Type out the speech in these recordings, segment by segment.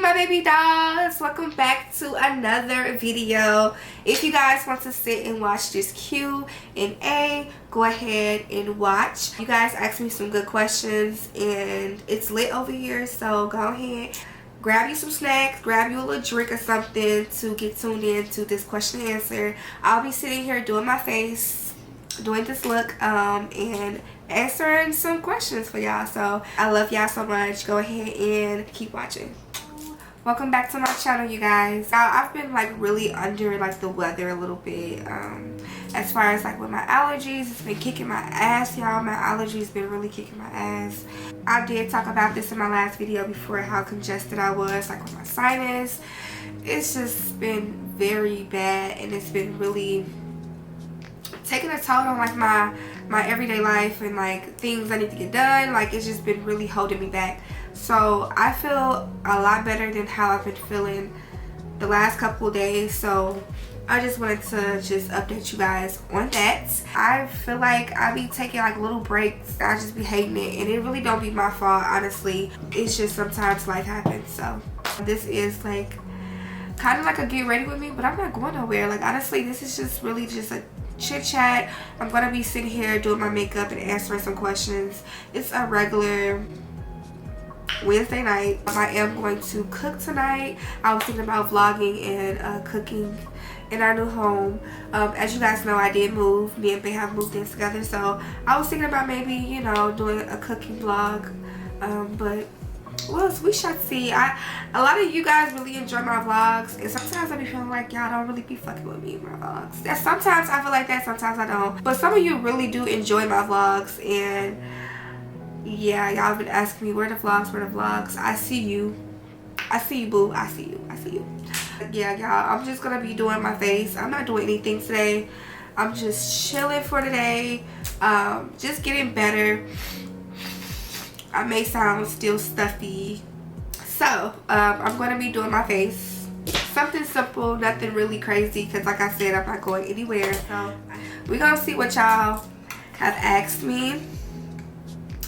my baby dolls, welcome back to another video. If you guys want to sit and watch this Q&A, go ahead and watch. You guys asked me some good questions and it's lit over here, so go ahead, grab you some snacks, grab you a little drink or something to get tuned in to this question and answer. I'll be sitting here doing my face, doing this look, and answering some questions for y'all. So I love y'all so much. Go ahead and keep watching. Welcome back to my channel, you guys. Now I've been like really under like the weather a little bit, as far as like with my allergies. It's been kicking my ass, y'all. My allergies been really kicking my ass. I did talk about this in my last video before, how congested I was like with my sinus. It's just been very bad, and it's been really taking a toll on like my everyday life and like things I need to get done. Like, it's just been really holding me back. So I feel a lot better than how I've been feeling the last couple of days. So I just wanted to just update you guys on that. I feel like I be taking like little breaks. I just be hating it, and it really don't be my fault, honestly. It's just sometimes life happens. So this is like kind of like a get ready with me, but I'm not going nowhere. Like, honestly, this is just really just a chit chat. I'm gonna be sitting here doing my makeup and answering some questions. It's a regular Wednesday night. I am going to cook tonight. I was thinking about vlogging and cooking in our new home. As you guys know, I did move. Me and Bae have moved in together, so I was thinking about maybe, you know, doing a cooking vlog, but well, we shall see. A lot of you guys really enjoy my vlogs, and sometimes I be feeling like y'all don't really be fucking with me in my vlogs. Sometimes I feel like that, sometimes I don't. But some of you really do enjoy my vlogs, and yeah, y'all have been asking me where the vlogs. I see you. I see you, boo. I see you. Yeah, y'all, I'm just gonna be doing my face. I'm not doing anything today. I'm just chilling for today. Just getting better. I may sound still stuffy. So, I'm going to be doing my face. Something simple, nothing really crazy, because like I said, I'm not going anywhere. So, we're going to see what y'all have asked me.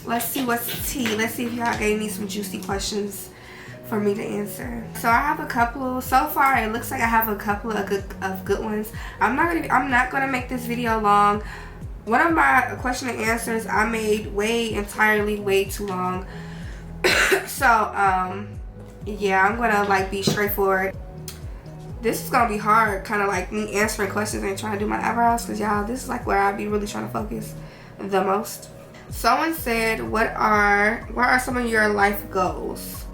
Let's see what's tea. Let's see if y'all gave me some juicy questions for me to answer. So, I have a couple. So far, it looks like I have a couple of good ones. I'm not going to make this video long. One of my question and answers I made entirely way too long. So yeah, I'm gonna like be straightforward. This is gonna be hard, kind of like me answering questions and trying to do my eyebrows, because y'all, this is like where I be really trying to focus the most. Someone said, what are some of your life goals?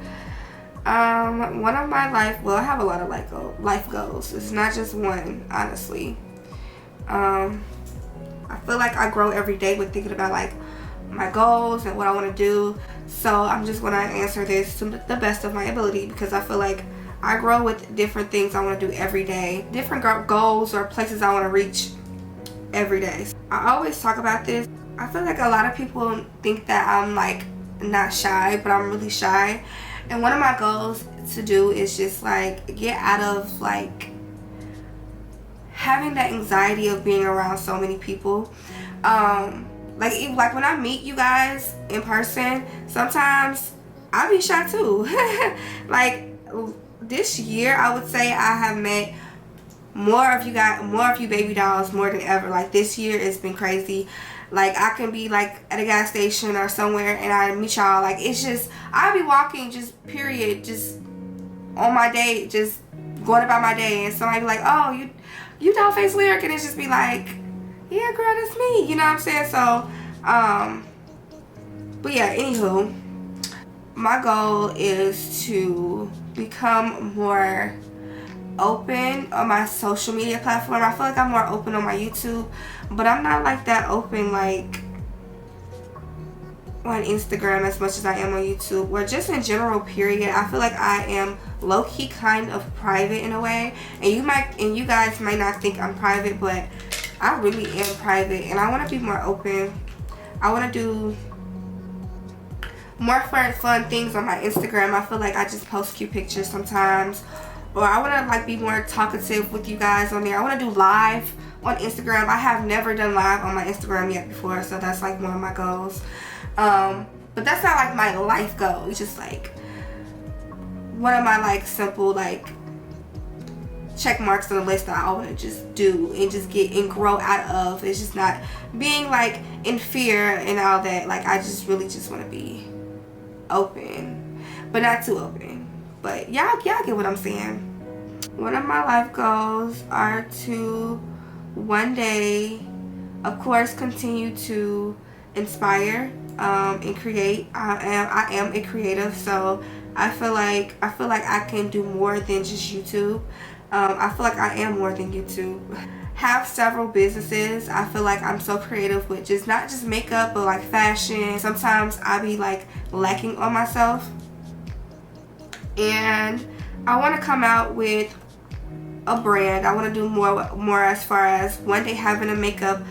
One of my well, I have a lot of life goals. It's not just one, honestly. I feel like I grow every day with thinking about like my goals and what I want to do. So I'm just going to answer this to the best of my ability, because I feel like I grow with different things I want to do every day. Different goals or places I want to reach every day. I always talk about this. I feel like a lot of people think that I'm like not shy, but I'm really shy. And one of my goals to do is just like get out of like having that anxiety of being around so many people. Like when I meet you guys in person, sometimes I be shy too. Like this year, I would say I have met more of you baby dolls more than ever. Like this year, it's been crazy. Like I can be like at a gas station or somewhere and I meet y'all. Like it's just, I be walking just period, just on my day, just going about my day, and somebody be like, oh, you Dollface Lyric, and it's just be like, yeah, girl, that's me, you know what I'm saying? So but yeah, anywho, my goal is to become more open on my social media platform. I feel like I'm more open on my YouTube, but I'm not like that open like on Instagram as much as I am on YouTube, or just in general, period. I feel like I am low-key kind of private in a way, and you guys might not think I'm private, but I really am private, and I want to be more open. I want to do more fun things on my Instagram. I feel like I just post cute pictures sometimes, or I want to like be more talkative with you guys on there. I want to do live on Instagram. I have never done live on my Instagram yet before, so that's like one of my goals. But that's not like my life goal. It's just like one of my like simple like check marks on the list that I want to just do and just get and grow out of. It's just not being like in fear and all that. Like I just really just want to be open, but not too open. But y'all get what I'm saying. One of my life goals are to one day, of course, continue to inspire and create. I am a creative, so I feel like I can do more than just YouTube. I feel like I am more than YouTube. Have several businesses. I feel like I'm so creative with just not just makeup but like fashion. Sometimes I be like lacking on myself, and I want to come out with a brand. I want to do more as far as one day having a makeup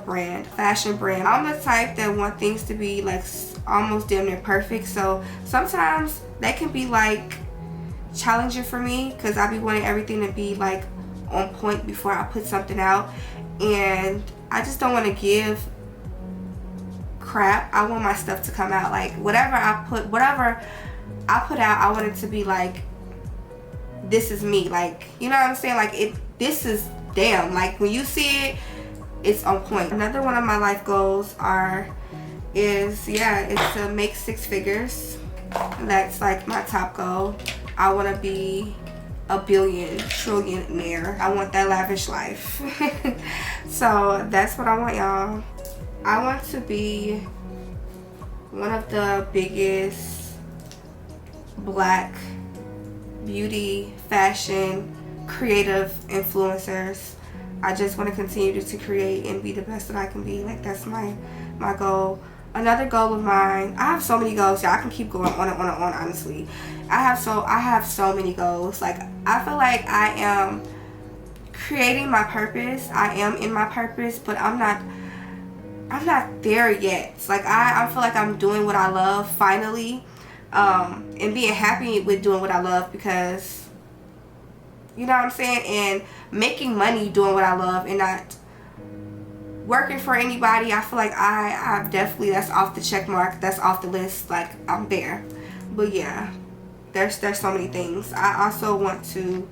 brand, fashion brand. I'm the type that want things to be like almost damn near perfect, so sometimes that can be like challenging for me because I be wanting everything to be like on point before I put something out, and I just don't want to give crap. I want my stuff to come out like whatever I put out, I want it to be like, this is me, like, you know what I'm saying, like this is damn, like when you see it, it's on point. Another one of my life goals is to make 6 figures. That's like my top goal. I want to be a billion trillionaire. I want that lavish life. So that's what I want, y'all. I want to be one of the biggest Black beauty, fashion, creative influencers. I just want to continue to create and be the best that I can be. Like that's my goal. Another goal of mine, I have so many goals, y'all. I can keep going on and on and on, honestly. I have so many goals. Like I feel like I am creating my purpose. I am in my purpose, but I'm not there yet. It's like I feel like I'm doing what I love finally. And being happy with doing what I love, because you know what I'm saying, and making money doing what I love and not working for anybody. I feel like I definitely, that's off the check mark, that's off the list, like I'm there. But yeah, there's so many things. I also want to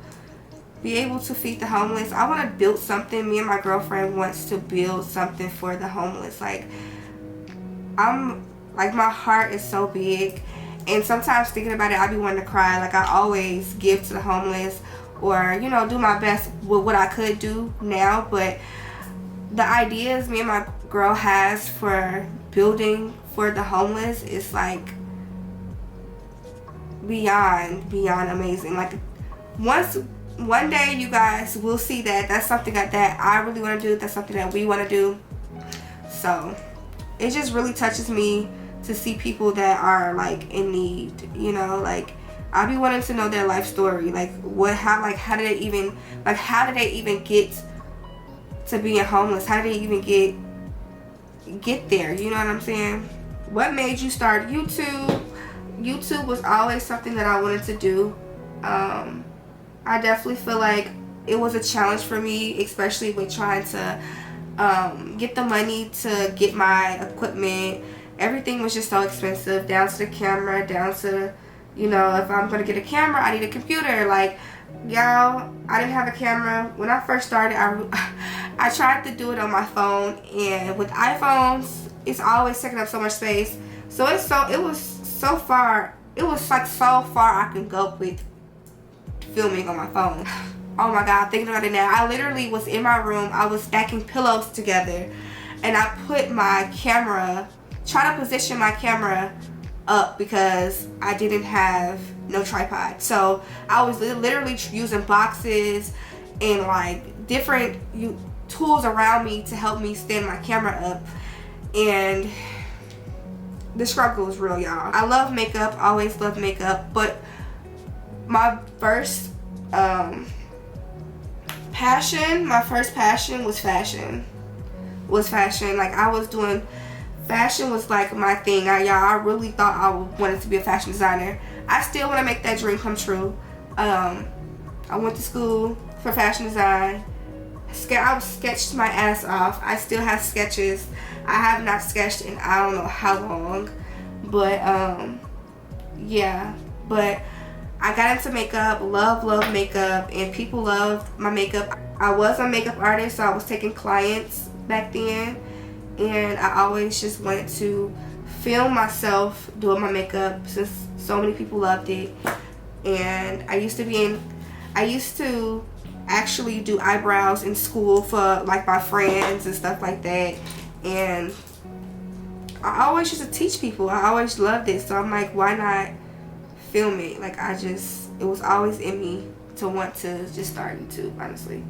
be able to feed the homeless. I want to build something. Me and my girlfriend wants to build something for the homeless. Like my heart is so big. And sometimes thinking about it, I be wanting to cry. Like I always give to the homeless, or you know, do my best with what I could do now. But the ideas me and my girl has for building for the homeless is like beyond amazing. Like one day you guys will see that. That's something that I really want to do. That's something that we want to do. So it just really touches me to see people that are like in need, you know. Like I be wanting to know their life story, like how did they even get to being homeless? How did they even get there? You know what I'm saying? What made you start YouTube? YouTube was always something that I wanted to do. I definitely feel like it was a challenge for me, especially with trying to get the money to get my equipment. Everything was just so expensive, down to the camera, down to, you know, if I'm going to get a camera, I need a computer. Like, y'all, I didn't have a camera. When I first started, I tried to do it on my phone, and with iPhones, it's always taking up so much space. So it was so far I can go with filming on my phone. Oh my God, thinking about it now, I literally was in my room, I was stacking pillows together, and I put my camera, try to position my camera up because I didn't have no tripod. So I was literally using boxes and like different tools around me to help me stand my camera up, and the struggle was real, y'all. I love makeup, always loved makeup, but my first passion was fashion. Like I was doing fashion, was like my thing. I really thought I wanted to be a fashion designer. I still want to make that dream come true. I went to school for fashion design. I sketched my ass off. I still have sketches. I have not sketched in I don't know how long, but yeah. But I got into makeup, love makeup, and people loved my makeup. I was a makeup artist, so I was taking clients back then, and I always just wanted to film myself doing my makeup since so many people loved it. And I used to actually do eyebrows in school for like my friends and stuff like that, and I always used to teach people. I always loved it, so I'm like, why not film it? Like, it was always in me to want to just start YouTube, honestly.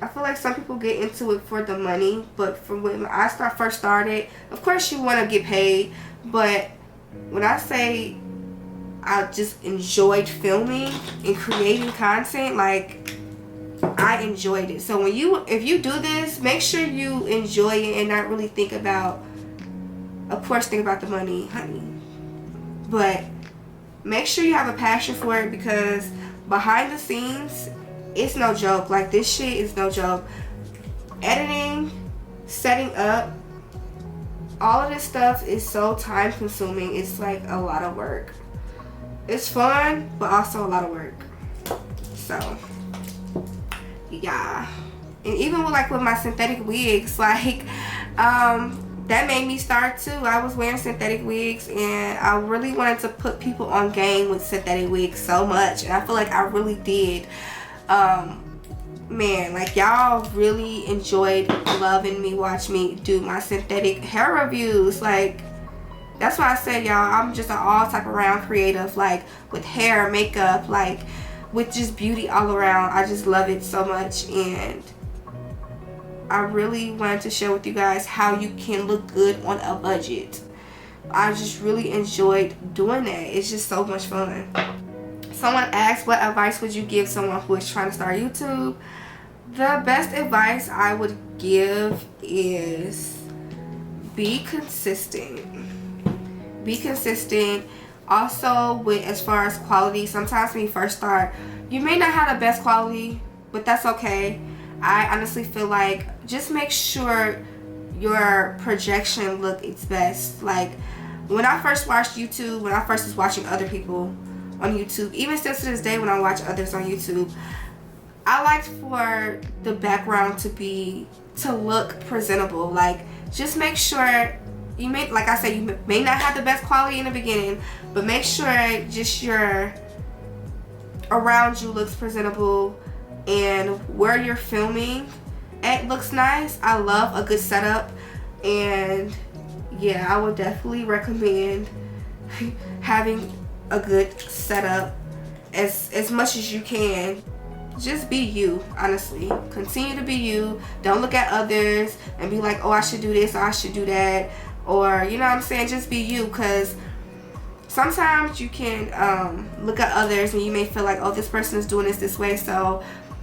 I feel like some people get into it for the money, but from when I first started, of course you want to get paid, but when I say I just enjoyed filming and creating content, like, I enjoyed it. So if you do this, make sure you enjoy it and not really think about, of course, think about the money, honey, but make sure you have a passion for it, because behind the scenes, it's no joke. Like, this shit is no joke. Editing, setting up, all of this stuff is so time consuming. It's like a lot of work. It's fun, but also a lot of work. So yeah. And even with my synthetic wigs, like, that made me start too. I was wearing synthetic wigs, and I really wanted to put people on game with synthetic wigs so much, and I feel like I really did. Man, like, y'all really enjoyed loving me watch me do my synthetic hair reviews. Like, that's why I said, y'all, I'm just an all type around creative, like, with hair, makeup, like, with just beauty all around. I just love it so much, and I really wanted to share with you guys how you can look good on a budget. I just really enjoyed doing that. It's just so much fun. Someone asked, what advice would you give someone who is trying to start YouTube? The best advice I would give is be consistent. Be consistent. Also, with as far as quality, sometimes when you first start, you may not have the best quality, but that's okay. I honestly feel like just make sure your projection look its best. Like, when I first watched YouTube, when I first was watching other people on YouTube, even still to this day when I watch others on YouTube, I liked for the background to look presentable. Like, just make sure you may, like I said, you may not have the best quality in the beginning, but make sure just your around you looks presentable, and where you're filming it looks nice. I love a good setup, and yeah, I would definitely recommend having a good setup as much as you can. Just be you, honestly. Continue to be you. Don't look at others and be like, oh, I should do this or I should do that, or, you know what I'm saying, just be you, because sometimes you can look at others and you may feel like, oh, this person is doing this way, so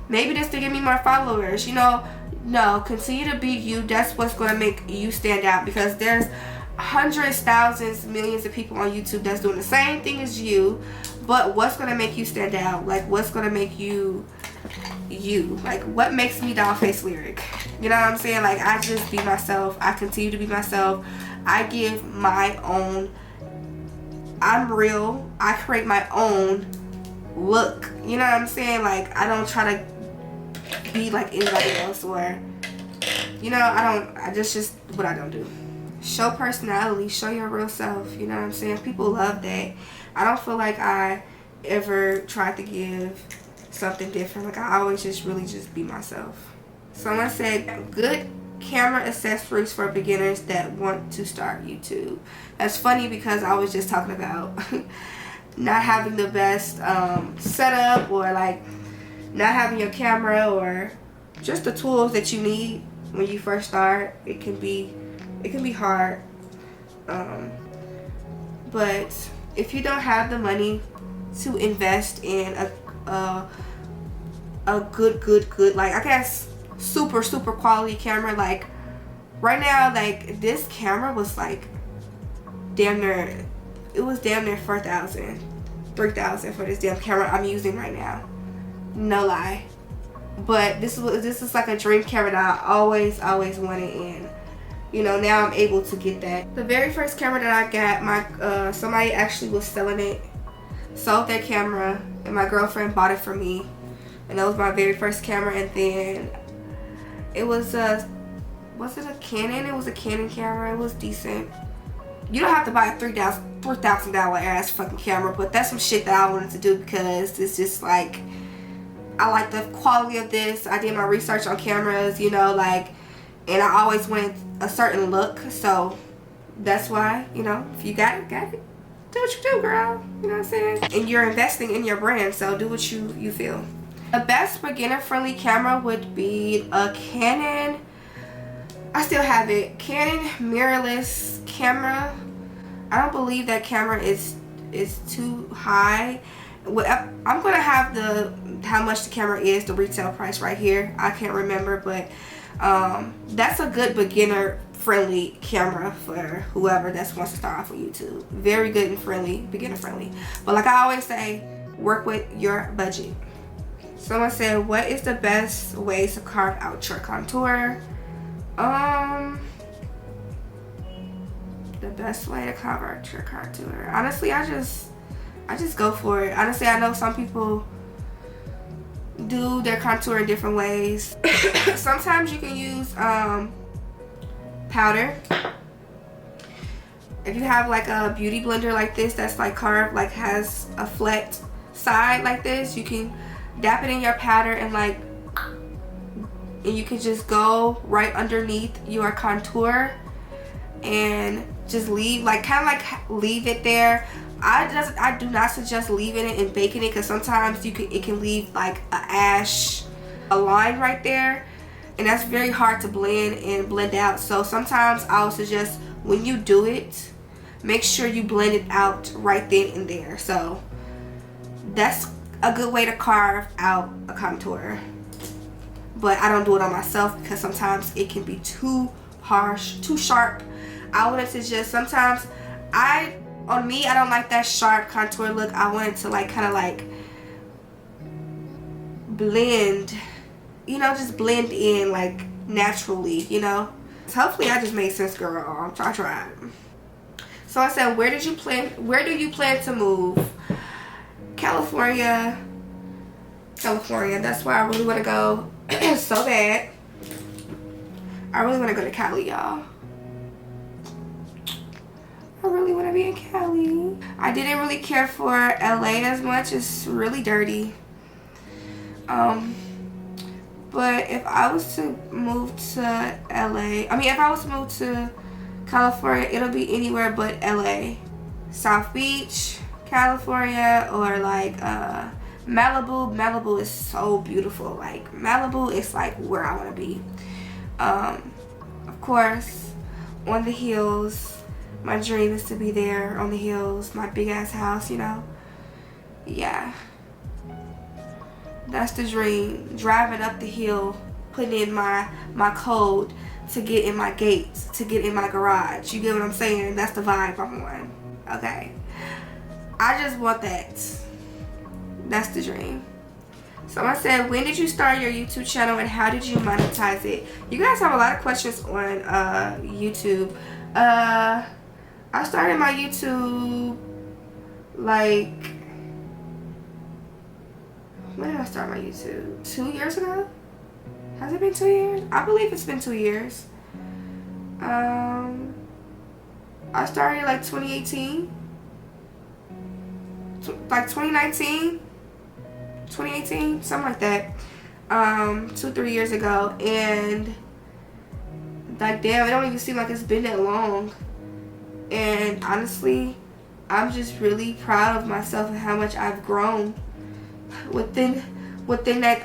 maybe this to give me more followers. You know, no, continue to be you. That's what's going to make you stand out, because there's hundreds, thousands, millions of people on YouTube that's doing the same thing as you, but what's going to make you stand out? Like, what's going to make you you? Like, what makes me Dollface Lyric? You know what I'm saying? Like, I just be myself. I continue to be myself. I give my own, I'm real. I create my own look. You know what I'm saying? Like, I don't try to be like anybody else, or, you know, I just what I don't do. Show personality, show your real self. You know what I'm saying? People love that. I don't feel like I ever tried to give something different. Like, I always just really just be myself. Someone said, good camera accessories for beginners that want to start YouTube. That's funny, because I was just talking about not having the best setup, or like not having your camera, or just the tools that you need when you first start. It can be hard, but if you don't have the money to invest in a good, like, I guess super quality camera, like right now, like this camera was like damn near, it was damn near $4,000, $3,000 for this damn camera I'm using right now. No lie. But this is like a dream camera that I always wanted, and you know, now I'm able to get that. The very first camera that I got, somebody actually was selling it sold their camera, and my girlfriend bought it for me, and that was my very first camera. And then it was was it a Canon? It was a Canon camera. It was decent. You don't have to buy a $3,000 ass fucking camera, but that's some shit that I wanted to do because it's just like, I like the quality of this. I did my research on cameras, you know, like, and I always wanted a certain look, so that's why, you know, if you got it, do what you do, girl. You know what I'm saying? And you're investing in your brand, so do what you feel. The best beginner-friendly camera would be a Canon. I still have it. Canon mirrorless camera. I don't believe that camera is too high. I'm gonna have how much the camera is, the retail price right here. I can't remember, but that's a good beginner friendly camera for whoever that wants to start off with YouTube. Very good and friendly, beginner friendly. But like I always say, work with your budget. Someone said, what is the best way to carve out your contour? The best way to carve out your contour. Honestly, I just go for it. Honestly, I know some people do their contour in different ways. Sometimes you can use powder. If you have like a beauty blender like this that's like carved, like has a flat side like this, you can dap it in your powder and like, and you can just go right underneath your contour and just leave, like kind of like leave it there. I do not suggest leaving it and baking it, because sometimes it can leave like a line right there, and that's very hard to blend out. So sometimes I would suggest when you do it, make sure you blend it out right then and there. So that's a good way to carve out a contour. But I don't do it on myself because sometimes it can be too harsh, too sharp. I wanted to just, sometimes on me, I don't like that sharp contour look. I wanted to like kind of like blend, you know, just blend in like naturally, you know. So hopefully I just made sense, girl. I tried. So I said, where do you plan to move? California. That's where I really want to go. So bad. I really want to go to Cali, y'all. I really want to be in Cali. I didn't really care for LA as much. It's really dirty. But if I was to move to LA, if I was to move to California, it'll be anywhere but LA. South Beach, California, or like Malibu. Malibu is so beautiful. Like Malibu is like where I want to be. Of course, on the hills. My dream is to be there on the hills, my big ass house, you know. Yeah, that's the dream. Driving up the hill, putting in my code to get in my gates, to get in my garage. You get what I'm saying? That's the vibe I'm on. Okay, I just want that. That's the dream. So I said, when did you start your YouTube channel and how did you monetize it? You guys have a lot of questions on YouTube. I started my YouTube like, when did I start my YouTube? 2 years ago? Has it been 2 years? I believe it's been 2 years. I started like 2018. Like 2019? 2018? Something like that. 2-3 years ago. And like, damn, it don't even seem like it's been that long. And honestly, I'm just really proud of myself and how much I've grown within that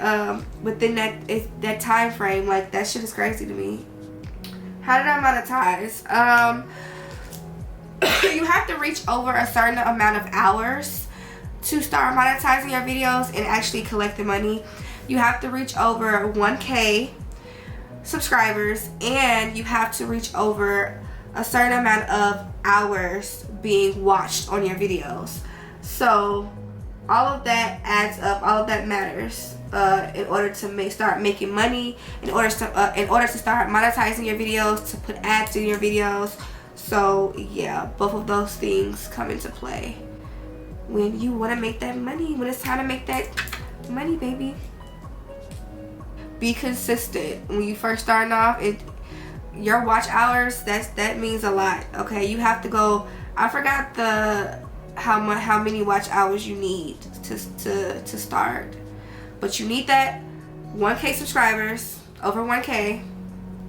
time frame. Like, that shit is crazy to me. How did I monetize? You have to reach over a certain amount of hours to start monetizing your videos and actually collect the money. You have to reach over 1K subscribers, and you have to reach over a certain amount of hours being watched on your videos. So all of that adds up, all of that matters in order to start making money, in order to start monetizing your videos, to put ads in your videos. So yeah, both of those things come into play when you want to make that money, when it's time to make that money, baby. Be consistent. When you first starting off, your watch hours, that means a lot. Okay, you have to go. I forgot how many watch hours you need to start, but you need that 1K subscribers, over 1K.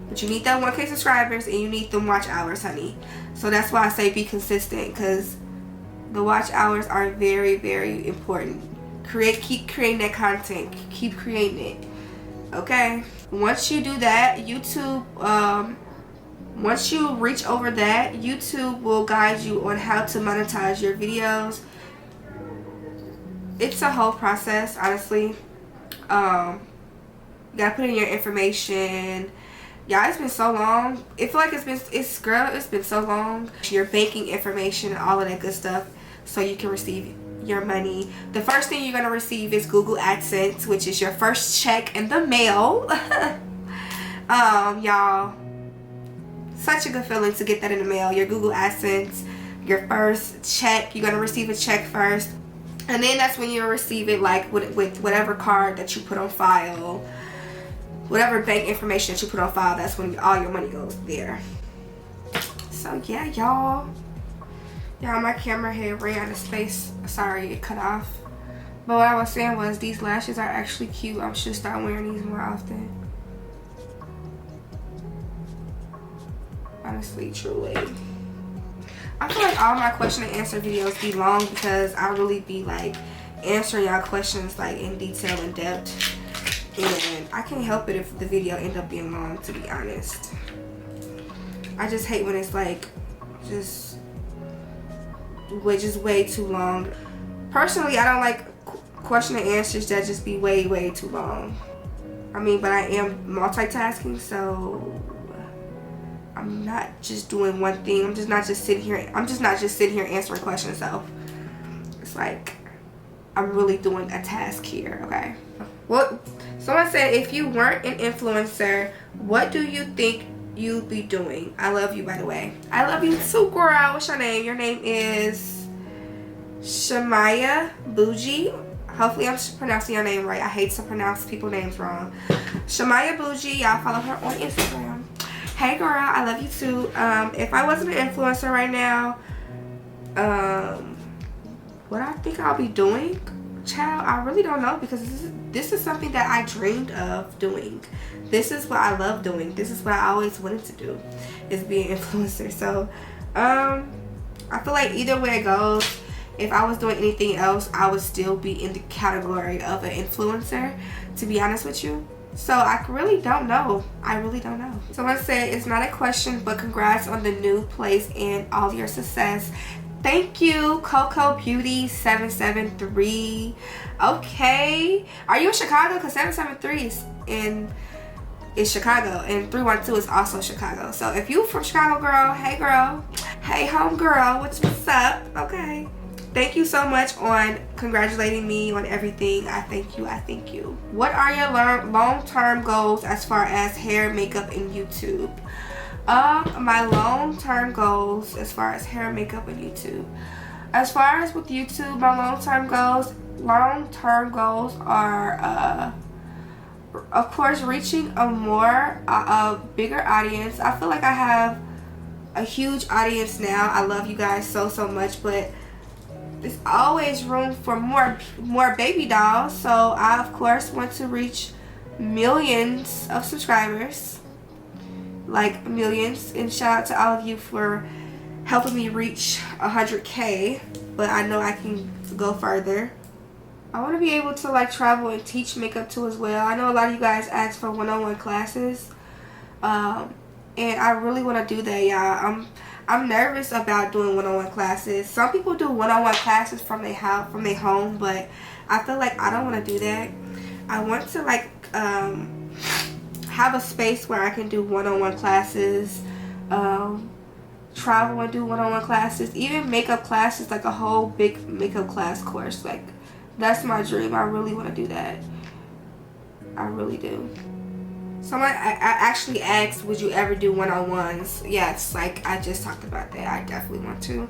But you need that 1K subscribers and you need them watch hours, honey. So that's why I say be consistent, because the watch hours are very, very important. Keep creating that content. Keep creating it. Okay? Once you do that, YouTube, once you reach over that, YouTube will guide you on how to monetize your videos. It's a whole process, honestly. You gotta put in your information. Yeah, it's been so long. I feel like it's been so long. Your banking information and all of that good stuff, so you can receive your money. The first thing you're gonna receive is Google AdSense, which is your first check in the mail. Y'all, such a good feeling to get that in the mail. Your Google AdSense, your first check. You're gonna receive a check first, and then that's when you'll receive it, like with whatever card that you put on file. Whatever bank information that you put on file, that's when all your money goes there. So yeah, y'all, my camera head ran out of space. Sorry, it cut off. But what I was saying was, these lashes are actually cute. I should start wearing these more often. Honestly, truly. I feel like all my question and answer videos be long, because I really be like answering y'all questions like in detail, in depth. And I can't help it if the video end up being long, to be honest. I just hate when it's like just way too long. Personally, I don't like question and answers that just be way too long. I mean, but I am multitasking, so I'm not just doing one thing. I'm just not just sitting here answering questions. So it's like I'm really doing a task here. Okay. Well, someone said, if you weren't an influencer, what do you think you'd be doing? I love you, by the way. I love you too, girl. What's your name? Your name is Shamaya Bougie. Hopefully I'm pronouncing your name right. I hate to pronounce people's names wrong. Shamaya Bougie. Y'all follow her on Instagram. Hey, girl. I love you too. If I wasn't an influencer right now, what I think I'll be doing, child, I really don't know, because this is something that I dreamed of doing. This is what I love doing. This is what I always wanted to do, is be an influencer. So I feel like either way it goes, if I was doing anything else, I would still be in the category of an influencer, to be honest with you. So I really don't know. I really don't know. Someone said, it's not a question, but congrats on the new place and all your success. Thank you, Coco Beauty 773. Okay, are you in Chicago? Because 773 is Chicago, and 312 is also Chicago. So if you from Chicago, girl, hey home girl, what's up? Okay, thank you so much on congratulating me on everything. I thank you. What are your long-term goals as far as hair, makeup, and YouTube? My long-term goals as far as hair, makeup, and YouTube. As far as with YouTube, my long-term goals are of course reaching a bigger audience. I feel like I have a huge audience now. I love you guys so much, but there's always room for more baby dolls. So I of course want to reach millions of subscribers. Like millions, and shout out to all of you for helping me reach 100K, but I know I can go further. I want to be able to like travel and teach makeup too as well. I know a lot of you guys ask for one-on-one classes, and I really want to do that, y'all. I'm nervous about doing one-on-one classes. Some people do one-on-one classes from their house, from their home, but I feel like I don't want to do that. I want to like have a space where I can do one-on-one classes, travel and do one-on-one classes, even makeup classes, like a whole big makeup class course. Like, that's my dream. I really want to do that. I really do. Someone I actually asked, would you ever do one-on-ones? Yes, like I just talked about that. I definitely want to.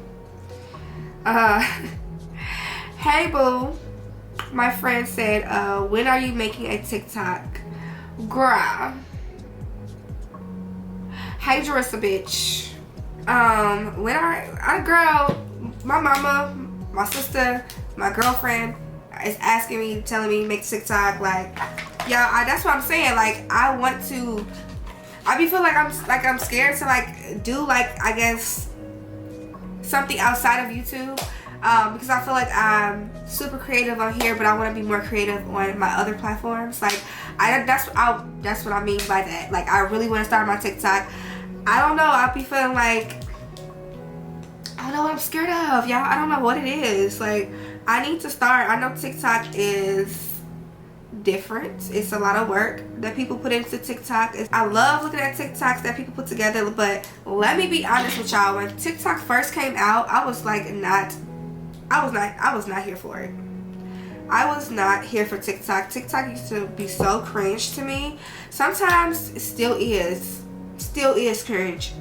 Hey boo, my friend said, when are you making a TikTok? Girl. Hey Jarissa bitch. When girl, my mama, my sister, my girlfriend is asking me, telling me make TikTok. Like, y'all, that's what I'm saying. Like, I want to. I be feel like I'm scared to like do like, I guess, something outside of YouTube, because I feel like I'm super creative on here, but I want to be more creative on my other platforms. Like, that's what I mean by that. Like, I really want to start my TikTok. I don't know. I be feeling like, I don't know what I'm scared of, y'all. I don't know what it is. Like, I need to start. I know TikTok is different. It's a lot of work that people put into TikTok. I love looking at TikToks that people put together, but let me be honest with y'all. When TikTok first came out, I was like I was not here for it. I was not here for TikTok. TikTok used to be so cringe to me. Sometimes it still is cringe.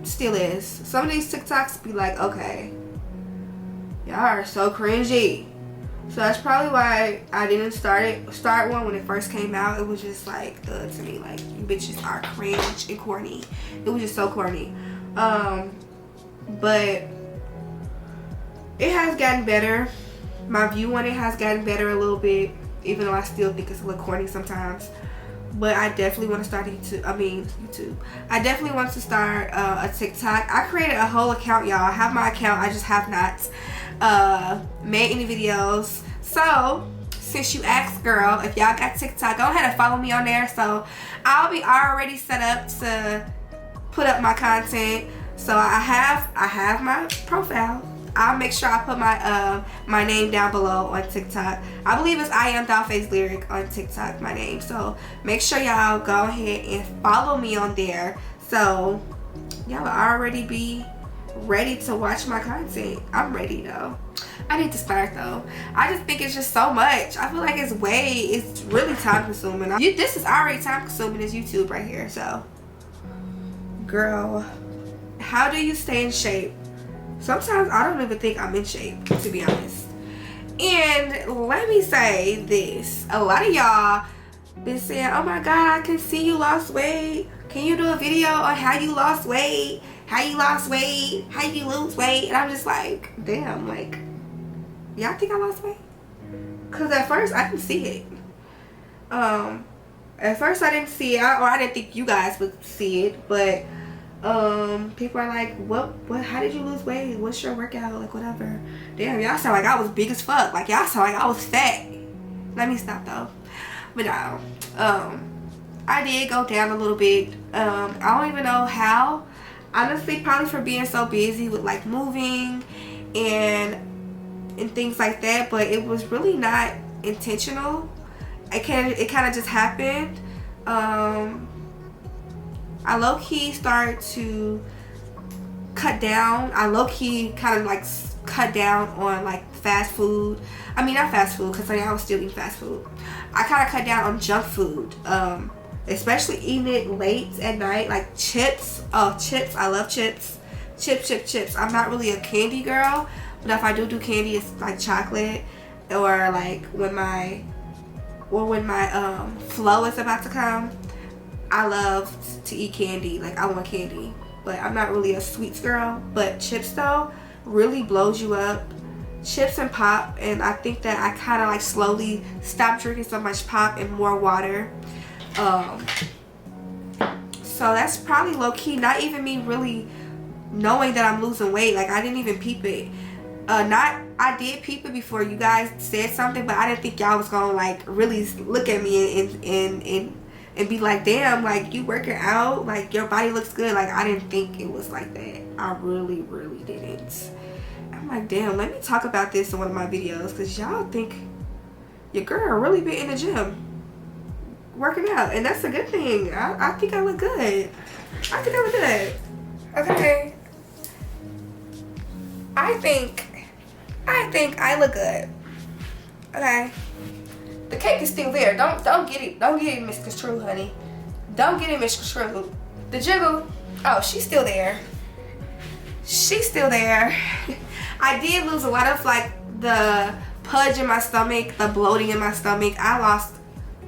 Still is. Some of these TikToks be like, okay, y'all are so cringy. So that's probably why I didn't start one when it first came out. It was just like, to me, like, you bitches are cringe and corny. It was just so corny. But it has gotten better. My view on it has gotten better a little bit, even though I still think it's a little corny sometimes. But I definitely want to start YouTube. I definitely want to start a TikTok. I created a whole account, y'all. I have my account. I just have not made any videos. So since you asked, girl, if y'all got TikTok, go ahead and follow me on there. So I'll be already set up to put up my content. So I have my profile. I'll make sure I put my name down below on TikTok. I believe it's wasnt on TikTok, my name. So make sure y'all go ahead and follow me on there. So y'all will already be ready to watch my content. I'm ready though. I need to start though. I just think it's just so much. I feel like it's really time consuming. This is already time consuming, as YouTube right here. So girl, how do you stay in shape? Sometimes I don't even think I'm in shape, to be honest. And let me say this. A lot of y'all been saying, oh my god, I can see you lost weight. Can you do a video on how you lost weight? How you lost weight? How you lose weight? And I'm just like, damn, like, y'all think I lost weight? Because at first I didn't see it. At first I didn't see it, or I didn't think you guys would see it, but people are like, what, how did you lose weight? What's your workout? Like, whatever. Damn, y'all sound like I was big as fuck. Like, y'all sound like I was fat. Let me stop though. But no, I did go down a little bit. I don't even know how. Honestly, probably for being so busy with like moving and things like that, but it was really not intentional. It kind of just happened. I low-key started to cut down. I low-key kind of like cut down on like fast food. I mean, not fast food, because I was still eating fast food. I kind of cut down on junk food, especially eating it late at night, like chips. Oh, chips. I love chips. Chips. I'm not really a candy girl, but if I do candy, it's like chocolate, or like when my flow is about to come. I love to eat candy. Like, I want candy, but I'm not really a sweets girl. But chips though really blows you up. Chips and pop, and I think that I kind of like slowly stopped drinking so much pop and more water. So that's probably low-key not even me really knowing that I'm losing weight. Like, I didn't even peep it. I did peep it before you guys said something, but I didn't think y'all was gonna like really look at me and be like, damn, like, you working out, like, your body looks good. Like, I didn't think it was like that. I really didn't. I'm like, damn, let me talk about this in one of my videos, because y'all think your girl really been in the gym working out, and that's a good thing. I think I look good. I think I look good. Okay. I think I look good. Okay. The cake is still there. Don't get it misconstrued, honey. Don't get it misconstrued. The jiggle, oh, she's still there. She's still there. I did lose a lot of like the pudge in my stomach, the bloating in my stomach. I lost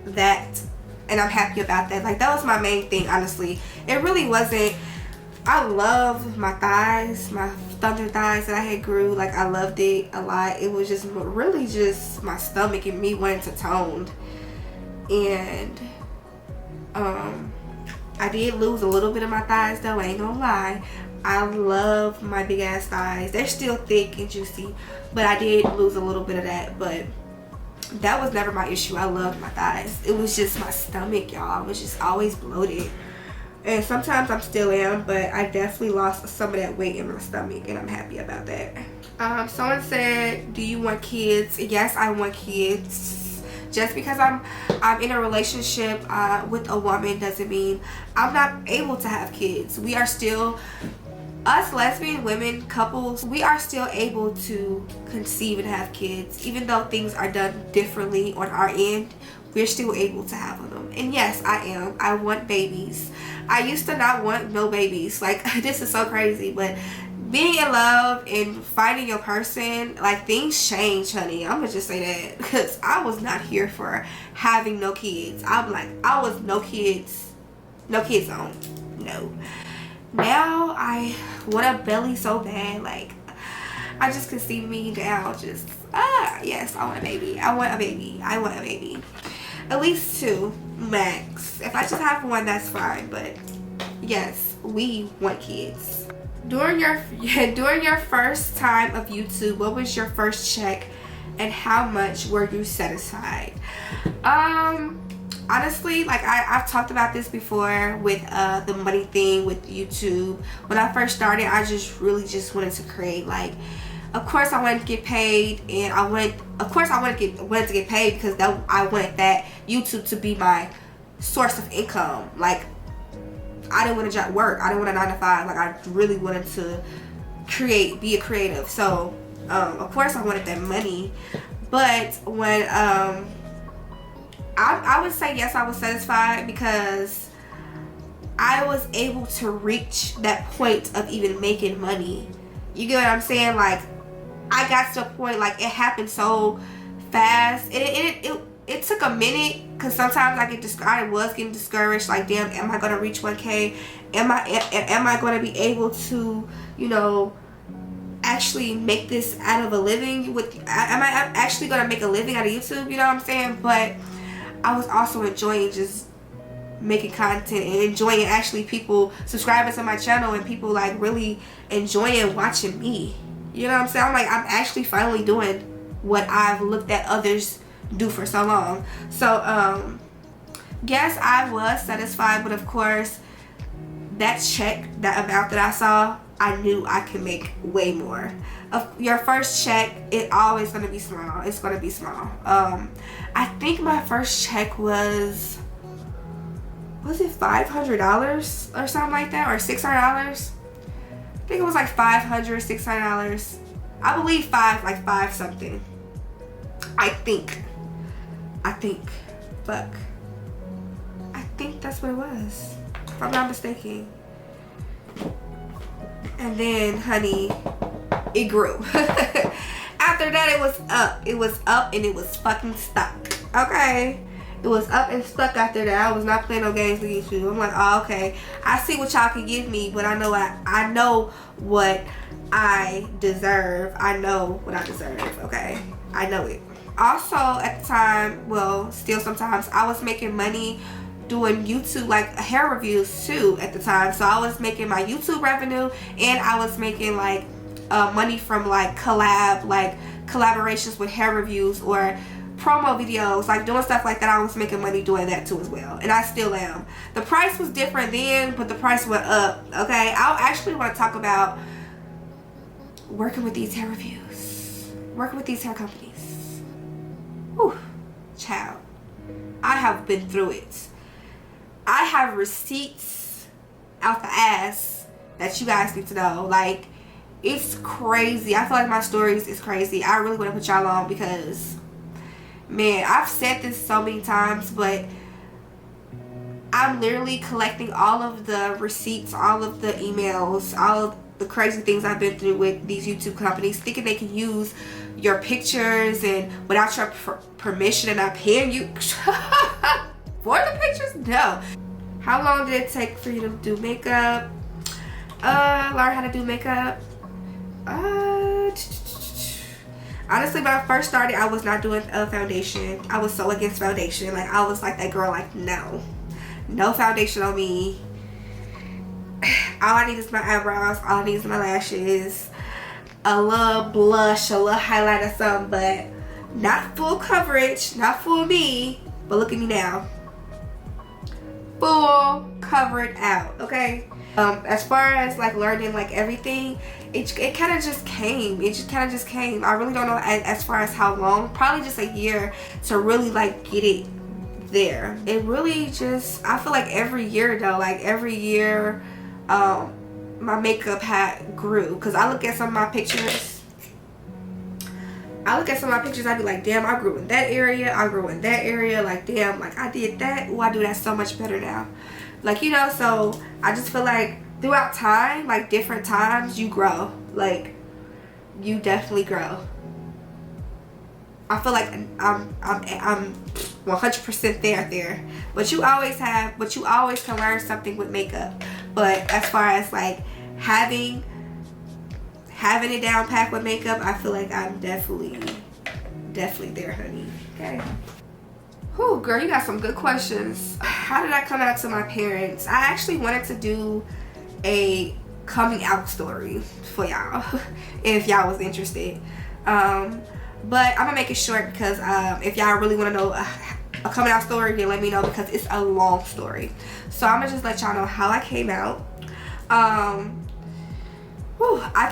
that, and I'm happy about that. Like, that was my main thing, honestly. It really wasn't. I love my thighs, my thunder thighs that I had grew. Like, I loved it a lot. It was just really just my stomach and me wanting to tone. And I did lose a little bit of my thighs though, I ain't gonna lie. I love my big ass thighs. They're still thick and juicy, but I did lose a little bit of that. But that was never my issue. I loved my thighs. It was just my stomach, y'all. I was just always bloated. And sometimes I still am, but I definitely lost some of that weight in my stomach, and I'm happy about that. Someone said, do you want kids? Yes, I want kids. Just because I'm in a relationship with a woman doesn't mean I'm not able to have kids. We are still, us lesbian women couples, we are still able to conceive and have kids. Even though things are done differently on our end, we're still able to have them. And yes, I am. I want babies. I used to not want no babies. Like, this is so crazy, but being in love and finding your person, like, things change, honey. I'm gonna just say that, because I was not here for having no kids. I'm like, I was no kids zone. No. Now I want a belly so bad. Like, I just can see me now just, yes, I want a baby. I want a baby. I want a baby. At least 2 max. If I just have 1, that's fine. But yes, we want kids. During your first time of YouTube, what was your first check and how much were you satisfied? Honestly, like, I've talked about this before with the money thing with YouTube. When I first started, I just really just wanted to create, like, of course I wanted to get paid, and I wanted to get paid because I wanted that YouTube to be my source of income. Like, I didn't want to work. I didn't want a 9 to 5. Like, I really wanted to be a creative. So, of course I wanted that money. But when, I would say yes, I was satisfied because I was able to reach that point of even making money. You get what I'm saying? Like, I got to a point, like, it happened so fast. It took a minute, because sometimes I was getting discouraged. Like, damn, am I gonna reach 1K? Am I gonna be able to, you know, actually make this out of a living? Am I actually gonna make a living out of YouTube? You know what I'm saying? But I was also enjoying just making content and enjoying actually people subscribing to my channel and people, like, really enjoying watching me. You know what I'm saying? I'm like, I'm actually finally doing what I've looked at others do for so long. So yes, I was satisfied, but of course that check, that amount that I saw, I knew I could make way more. Your first check, it always gonna be small. It's gonna be small. I think my first check was it $500 or something like that, or $600? I think it was like $500, $600. I believe five something. I think. Fuck. I think that's what it was, if I'm not mistaken. And then, honey, it grew. After that, it was up. It was up and it was fucking stuck. Okay? It was up and stuck after that. I was not playing no games with YouTube. I'm like, oh, okay. I see what y'all can give me, but I know what I deserve. I know what I deserve, okay? I know it. Also, at the time, well, still sometimes, I was making money doing YouTube, like, hair reviews too at the time. So I was making my YouTube revenue, and I was making, like, money from, like, collaborations with hair reviews or promo videos, like, doing stuff like that. I was making money doing that too as well, and I still am. The price was different then, but the price went up, okay? I actually want to talk about working with these hair reviews, working with these hair companies. Whew, child, I have been through it. I have receipts out the ass that you guys need to know. Like, it's crazy. I feel like my stories is crazy. I really want to put y'all on because, man, I've said this so many times, but I'm literally collecting all of the receipts, all of the emails, all of the crazy things I've been through with these YouTube companies, thinking they can use your pictures and without your permission and not paying you for the pictures? No. How long did it take for you to do makeup? Learn how to do makeup? Honestly, when I first started, I was not doing foundation. I was so against foundation. Like, I was like that girl, like, no foundation on me. All I need is my eyebrows. All I need is my lashes, a little blush, a little highlighter, something, but not full coverage, not full me. But look at me now, full covered out. Okay. As far as like learning like everything, it kind of just came. It just kind of just came. I really don't know as far as how long. Probably just a year to really like get it there. It really just, I feel like every year though, like every year, my makeup grew. Because I look at some of my pictures. I'd be like, damn, I grew in that area. I grew in that area. Like, damn, like I did that. Oh, I do that so much better now. Like, you know, so I just feel like throughout time, like different times, you grow. Like, you definitely grow. I feel like I'm 100% there. But you always can learn something with makeup. But as far as like having it down packed with makeup, I feel like I'm definitely there, honey. Okay. Whew, girl, you got some good questions. How did I come out to my parents? I actually wanted to do a coming out story for y'all if y'all was interested. But I'm gonna make it short because if y'all really want to know a coming out story, then let me know, because it's a long story. So I'm gonna just let y'all know how I came out. I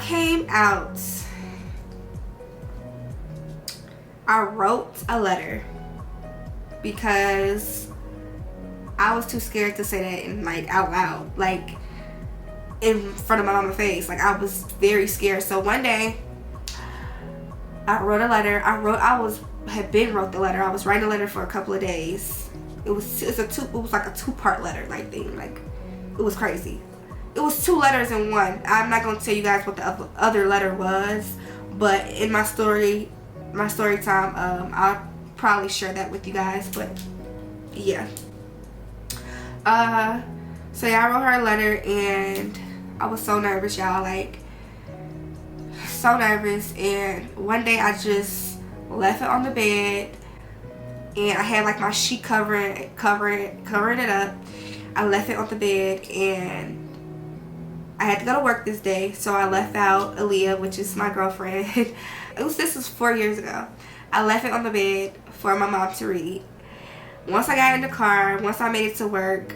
came out. I wrote a letter because I was too scared to say that in like out loud, like in front of my mama's face. Like, I was very scared. So one day I wrote a letter. I wrote the letter. I was writing a letter for a couple of days. It was like a 2-part letter like thing. Like, it was crazy. It was 2 letters in one. I'm not gonna tell you guys what the other letter was, but in my story time, I'll probably share that with you guys. But yeah. So yeah, I wrote her a letter and I was so nervous, y'all. Like, so nervous. And one day I just left it on the bed, and I had like my sheet covering it up. I left it on the bed, and I had to go to work this day, so I left out Aaliyah, which is my girlfriend. This was 4 years ago. I left it on the bed for my mom to read. Once I got in the car, once I made it to work,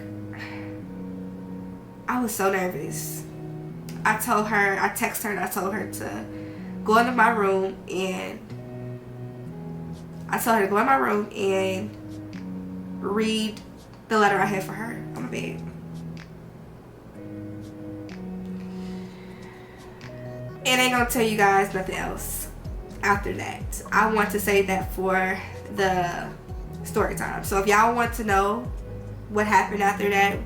I was so nervous. I texted her and I told her to go into my room, and read the letter I had for her on the bed. And I ain't gonna tell you guys nothing else after that. I want to save that for the story time. So if y'all want to know what happened after that,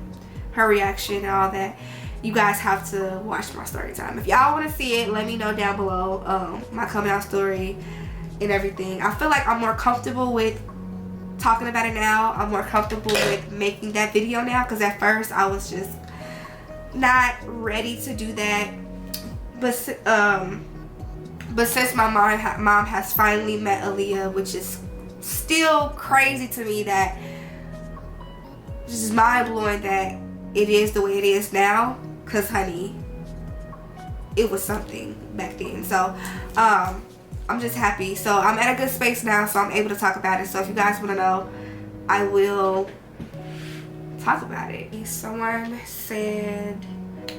her reaction and all that, you guys have to watch my story time. If y'all want to see it, let me know down below, my coming out story and everything. I feel like I'm more comfortable with talking about it now. I'm more comfortable with making that video now, because at first I was just not ready to do that. But since my mom has finally met Aaliyah, which is still crazy to me, that just mind-blowing that it is the way it is now, because honey, it was something back then. So I'm just happy. So I'm at a good space now, so I'm able to talk about it. So if you guys want to know, I will talk about it. Someone said,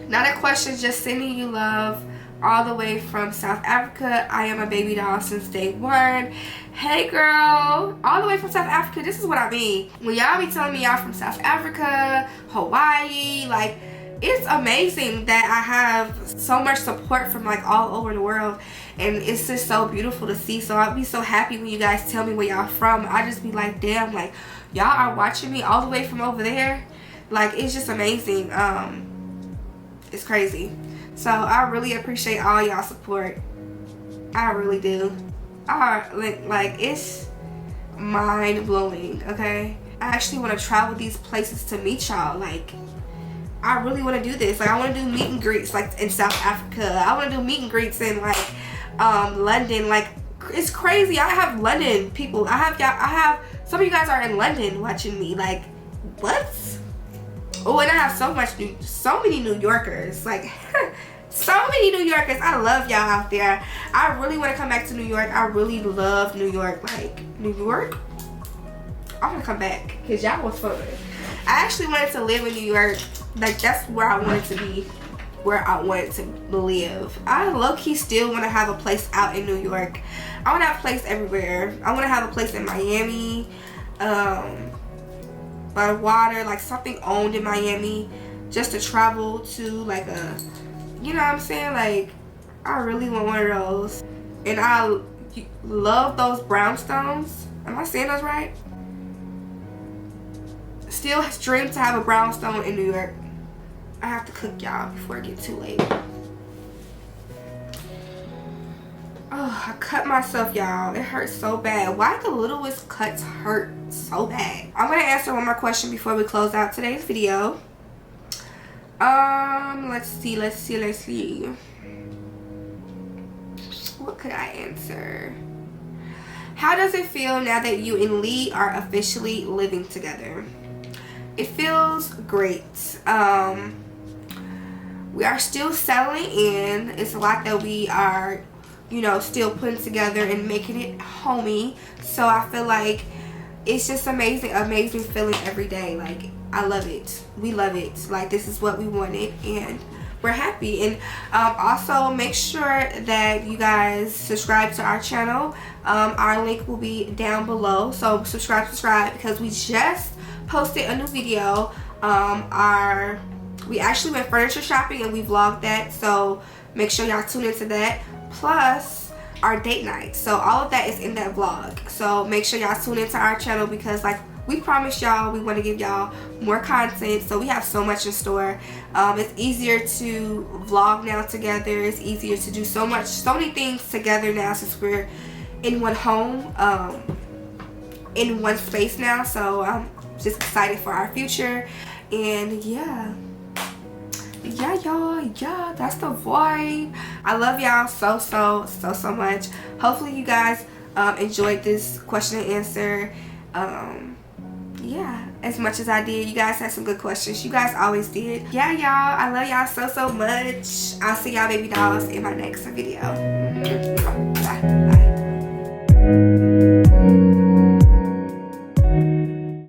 not a question, just sending you love all the way from South Africa. I am a baby doll since day one. Hey girl, all the way from South Africa. This is what I mean when y'all be telling me y'all from South Africa, Hawaii. Like, it's amazing that I have so much support from like all over the world, and it's just so beautiful to see. So I'll be so happy when you guys tell me where y'all from. I just be like, damn, like y'all are watching me all the way from over there. Like, it's just amazing. It's crazy. So I really appreciate all y'all support. I really do. are like it's mind-blowing. Okay, I actually want to travel these places to meet y'all. Like, I really want to do this. Like, I want to do meet and greets like in South Africa. I want to do meet and greets in like London. Like, it's crazy. I have London people. I have some of you guys are in London watching me. Like, what? Oh, and I have so many New Yorkers. Like, so many New Yorkers. I love y'all out there. I really want to come back to New York. I really love New York. Like, New York, I want to come back because y'all was fun. I actually wanted to live in New York. Like, that's where I wanted to be, where I wanted to live. I low-key still want to have a place out in New York. I want to have a place everywhere. I want to have a place in Miami, by the water, like something owned in Miami, just to travel to, like a, you know what I'm saying? Like, I really want one of those. And I love those brownstones. Am I saying those right? Still dream to have a brownstone in New York. I have to cook y'all before it gets too late. Oh, I cut myself, y'all. It hurts so bad. Why the littlest cuts hurt so bad? I'm gonna answer one more question before we close out today's video. Let's see. What could I answer? How does it feel now that you and Lee are officially living together? It feels great. We are still settling in. It's a lot that we are, you know, still putting together and making it homey. So I feel like it's just amazing feeling every day. Like, I love it. We love it. Like, this is what we wanted and we're happy. And also make sure that you guys subscribe to our channel. Our link will be down below. So subscribe because we just posted a new video. We actually went furniture shopping and we vlogged that, so make sure y'all tune into that, plus our date night. So all of that is in that vlog, so make sure y'all tune into our channel because, like, we promised y'all we want to give y'all more content. So we have so much in store. It's easier to vlog now together. It's easier to do so many things together now since we're in one home, in one space now. So I'm just excited for our future. And yeah, y'all, that's the vibe. I love y'all so much. Hopefully you guys enjoyed this question and answer. Yeah, as much as I did. You guys had some good questions. You guys always did. Yeah, y'all, I love y'all so much. I'll see y'all baby dolls in my next video. Bye.